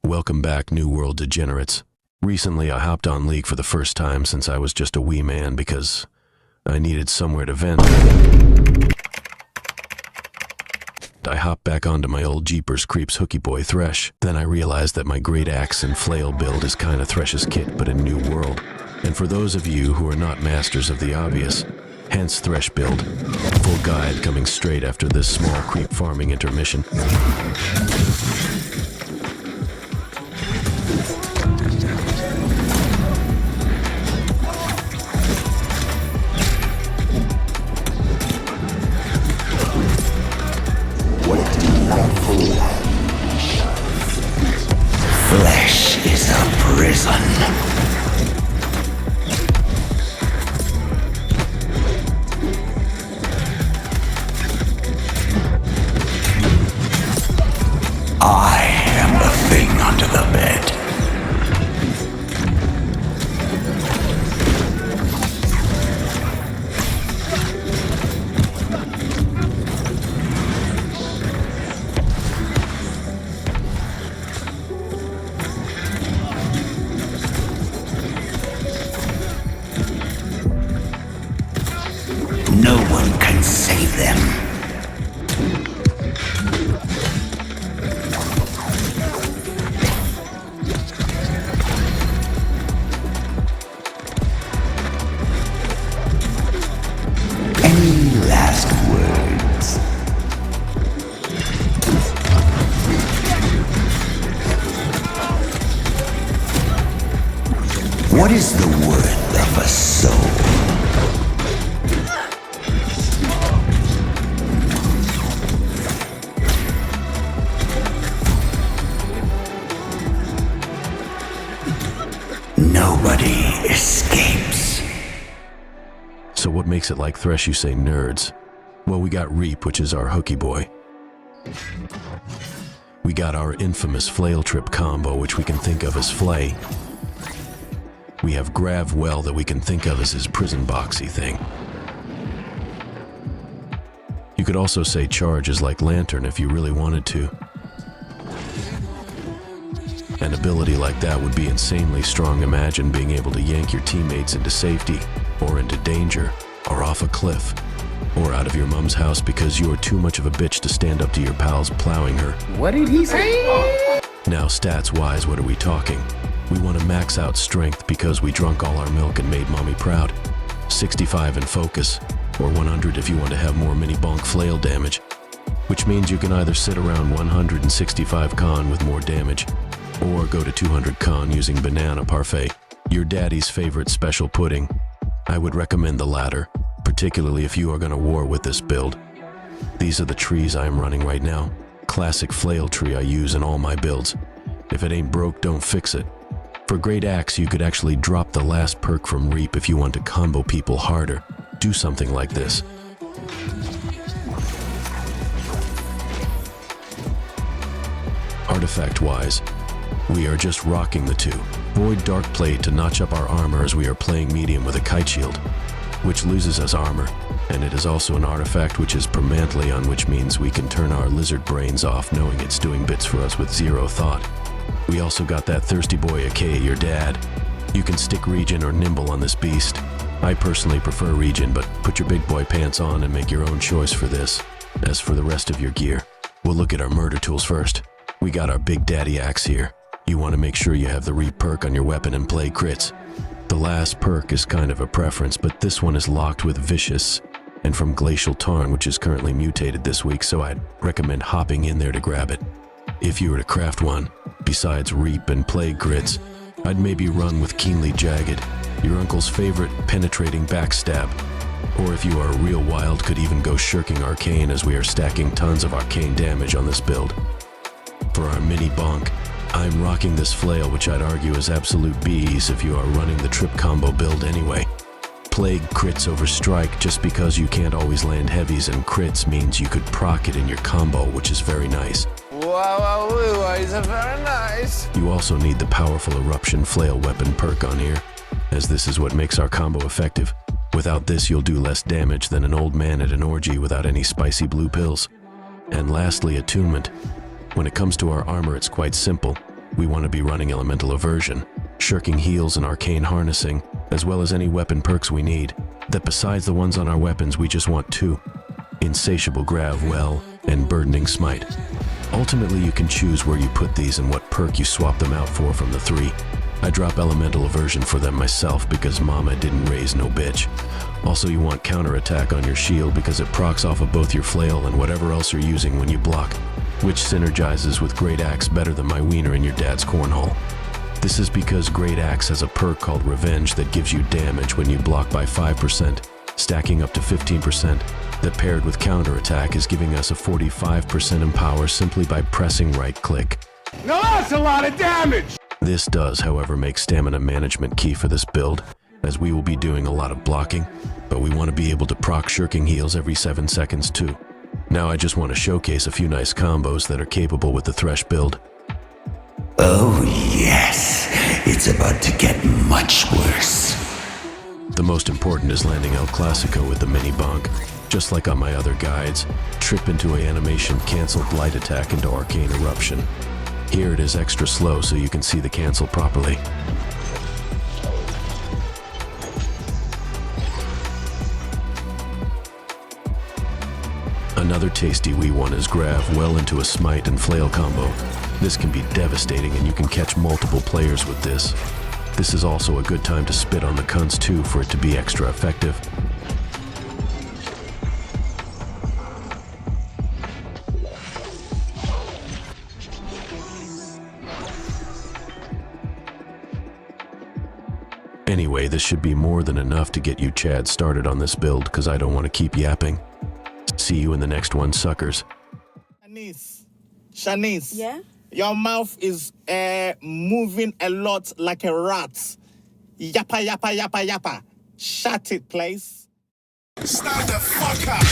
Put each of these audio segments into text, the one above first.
Welcome back, New World degenerates. Recently, I hopped on League for the first time since I was just a wee man because I needed somewhere to vent. I hopped back onto my old Jeepers Creeps hooky boy Thresh. Then I realized that my great axe and flail build is kinda Thresh's kit, but in New World. And for those of you who are not masters of the obvious, hence Thresh build. Full guide coming straight after this small creep farming intermission. Flesh is a prison. I am the thing under the bed. No one can save them. Any last words? What is the worth of a soul? Nobody escapes. So what makes it like Thresh, you say, nerds? Well, we got Reap, which is our hooky boy. We got our infamous flail trip combo, which we can think of as Flay. We have Grav Well that we can think of as his prison boxy thing. You could also say Charge is like Lantern if you really wanted to. An ability like that would be insanely strong. Imagine being able to yank your teammates into safety, or into danger, or off a cliff, or out of your mom's house because you are too much of a bitch to stand up to your pals plowing her. What did he say? Now, stats-wise, what are we talking? We want to max out strength because we drunk all our milk and made mommy proud. 65 in focus, or 100 if you want to have more mini-bonk flail damage, which means you can either sit around 165 con with more damage, or go to 200 con using banana parfait, your daddy's favorite special pudding. I would recommend the latter, particularly if you are going to war with this build. These are the trees I am running right now. Classic flail tree I use in all my builds. If it ain't broke, don't fix it. For Great Axe, you could actually drop the last perk from Reap if you want to combo people harder. Do something like this. Artifact-wise, we are just rocking the two. Void Dark Plate to notch up our armor as we are playing medium with a kite shield, which loses us armor, and it is also an artifact which is permanently on, which means we can turn our lizard brains off knowing it's doing bits for us with zero thought. We also got that Thirsty Boy aka your dad. You can stick regen or nimble on this beast. I personally prefer regen, but put your big boy pants on and make your own choice for this. As for the rest of your gear, we'll look at our murder tools first. We got our Big Daddy Axe here. You want to make sure you have the Reap perk on your weapon and play crits. The last perk is kind of a preference, but this one is locked with Vicious and from Glacial Tarn, which is currently mutated this week, so I'd recommend hopping in there to grab it. If you were to craft one, besides Reap and Plague crits, I'd maybe run with Keenly Jagged, your uncle's favorite penetrating backstab. Or if you are real wild, could even go Shirking Arcane, as we are stacking tons of arcane damage on this build. For our mini bonk, I'm rocking this flail, which I'd argue is absolute bees if you are running the trip combo build anyway. Plague crits over strike just because you can't always land heavies, and crits means you could proc it in your combo, which is very nice. Wow, is very nice. You also need the powerful Eruption Flail weapon perk on here, as this is what makes our combo effective. Without this, you'll do less damage than an old man at an orgy without any spicy blue pills. And lastly, attunement. When it comes to our armor, it's quite simple. we want to be running elemental aversion, shirking heals and arcane harnessing, as well as any weapon perks we need. That besides the ones on our weapons, we just want 2. Insatiable Grav Well and Burdening Smite. Ultimately, you can choose where you put these and what perk you swap them out for from the 3. I drop elemental aversion for them myself because mama didn't raise no bitch. Also, you want counterattack on your shield because it procs off of both your flail and whatever else you're using when you block, which synergizes with Great Axe better than my wiener in your dad's cornhole. This is because Great Axe has a perk called Revenge that gives you damage when you block by 5%, stacking up to 15%, that paired with counterattack is giving us a 45% empower simply by pressing right-click. Now that's a lot of damage! This does, however, make stamina management key for this build, as we will be doing a lot of blocking, but we want to be able to proc shirking heals every 7 seconds too. Now I just want to showcase a few nice combos that are capable with the Thresh build. Oh yes, it's about to get much worse. The most important is landing El Clasico with the mini bonk. Just like on my other guides, trip into a animation cancel blight attack into arcane eruption. Here it is extra slow so you can see the cancel properly. Another tasty wee one is Grav well into a smite and flail combo. This can be devastating and you can catch multiple players with this. This is also a good time to spit on the cunts too for it to be extra effective. Anyway, this should be more than enough to get you Chad started on this build because I don't want to keep yapping. See you in the next one, suckers. Shanice. Yeah? Your mouth is moving a lot like a rat. Yappa, yappa, yappa, yappa. Shut it, please. Stand the fuck up!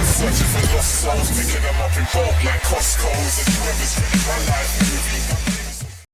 Searching for lost souls, picking them up in Costco's. And whoever's really my life movie.